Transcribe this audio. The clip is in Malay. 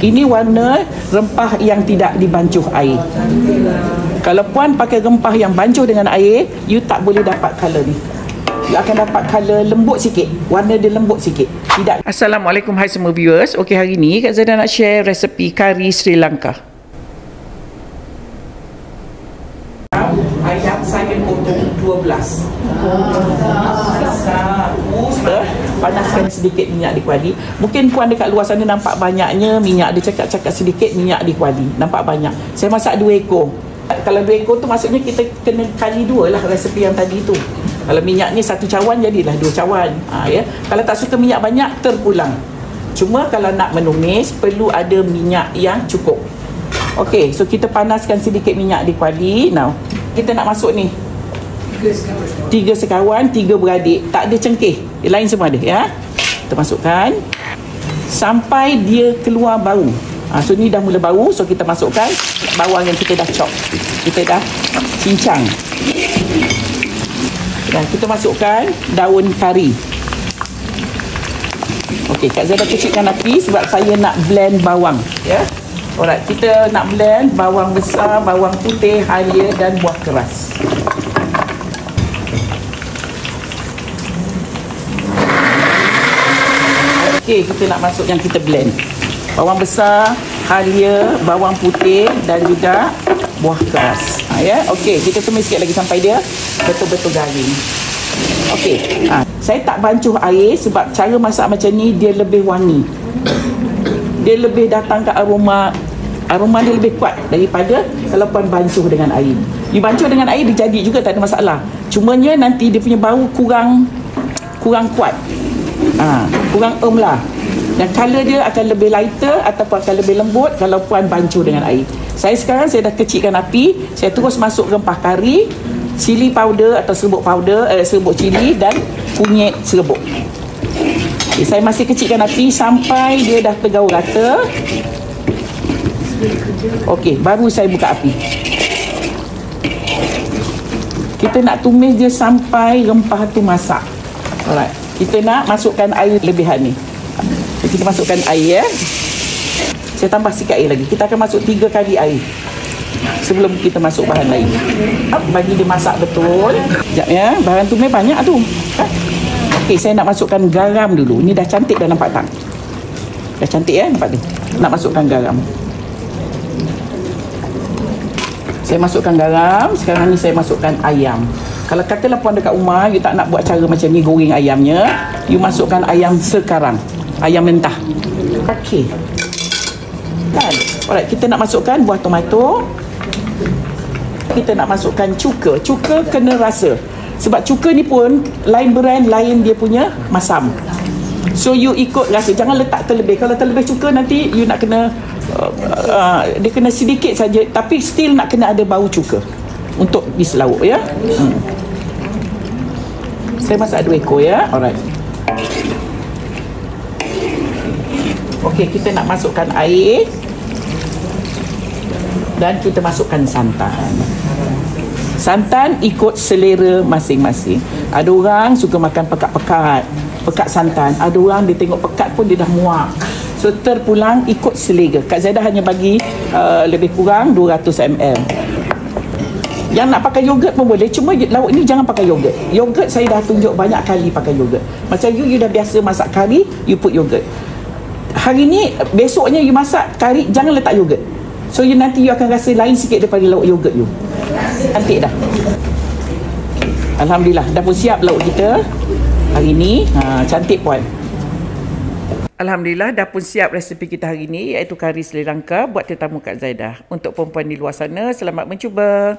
Ini warna rempah yang tidak dibancuh air. Kalau puan pakai rempah yang bancuh dengan air, you tak boleh dapat colour ni. You akan dapat colour lembut sikit. Warna dia lembut sikit. Tidak. Assalamualaikum, hai semua viewers. Okey, hari ni Kak Zaidah nak share resepi kari Sri Lanka. Ayam saya potong 12. Panaskan sedikit minyak di kuali. Mungkin puan dekat luar sana nampak banyaknya minyak. Dia cakap-cakap sedikit minyak di kuali. Nampak banyak. Saya masak 2 ekor. Kalau 2 ekor tu maksudnya kita kena kali 2 lah resepi yang tadi tu. Kalau minyaknya 1 cawan jadilah 2 cawan. Ya. Kalau tak suka minyak banyak terpulang. Cuma kalau nak menumis perlu ada minyak yang cukup. Okey, so kita panaskan sedikit minyak di kuali. Now, kita nak masuk ni 3 sekawan, 3 beradik. Tak ada cengkeh. Yang lain semua ada ya. Kita masukkan sampai dia keluar bau. So ni dah mula bau. So kita masukkan bawang yang kita dah chop. Kita dah cincang. Dan kita masukkan daun kari. Okey, Kak Zaidah kecilkan api sebab saya nak blend bawang ya. Alright, kita nak blend bawang besar, bawang putih, halia dan buah keras. Okey, kita nak masuk yang kita blend. Bawang besar, halia, bawang putih dan juga buah keras. Ya, okey, kita tumis sikit lagi sampai dia betul-betul garing. Okey, saya tak bancuh air sebab cara masak macam ni dia lebih wangi. Dia lebih datang ke aroma dia lebih kuat daripada kalau puan bancuh dengan air. You bancuh dengan air dia jadi juga, tak ada masalah. Cumanya nanti dia punya bau kurang kuat. Kurang lah. Dan colour dia akan lebih lighter ataupun akan lebih lembut kalau puan bancuh dengan air. Saya dah kecilkan api. Saya terus masuk rempah kari, cili powder atau serbuk powder, serbuk cili dan kunyit serbuk. Okay, saya masih kecilkan api sampai dia dah tergaul rata. Okey, baru saya buka api. Kita nak tumis dia sampai rempah tu masak. Alright. Kita nak masukkan air lebihan ni. Kita masukkan air ya. Saya tambah sikit air lagi. Kita akan masuk 3 kali air sebelum kita masuk bahan lain. Bagi dia masak betul. Sekejap ya. Bahan tumis banyak tu. Okey, saya nak masukkan garam dulu. Ni dah cantik dah, nampak tak? Dah cantik ya, nampak ni. Nak masukkan garam. Saya masukkan garam. Sekarang ni saya masukkan ayam. Kalau katalah puan dekat rumah, you tak nak buat cara macam ni goreng ayamnya, you masukkan ayam sekarang. Ayam mentah. Okey. Kan? Alright, kita nak masukkan buah tomato. Kita nak masukkan cuka. Cuka kena rasa. Sebab cuka ni pun lain brand, lain dia punya masam. So you ikut rasa, jangan letak terlebih. Kalau terlebih cuka nanti you nak kena dia kena sedikit saja, tapi still nak kena ada bau cuka untuk diselawuk ya. Saya masak 2 ekor ya. Alright. Okey, kita nak masukkan air dan kita masukkan santan. Santan ikut selera masing-masing. Ada orang suka makan pekat-pekat, pekat santan. Ada orang dia tengok pekat pun dia dah muak. So terpulang ikut selera. Kak Zaidah hanya bagi lebih kurang 200 ml. Yang nak pakai yogurt pun boleh. Cuma lauk ni jangan pakai yogurt. Yogurt saya dah tunjuk banyak kali pakai yogurt. Macam you dah biasa masak kari, you put yogurt. Hari ni, besoknya you masak kari, jangan letak yogurt. So nanti you akan rasa lain sikit daripada lauk yogurt you. Cantik dah. Alhamdulillah, dah pun siap lauk kita hari ni. Cantik puan. Alhamdulillah, dah pun siap resepi kita hari ni, iaitu kari Sri Lanka buat tetamu Kak Zaidah. Untuk perempuan di luar sana, selamat mencuba.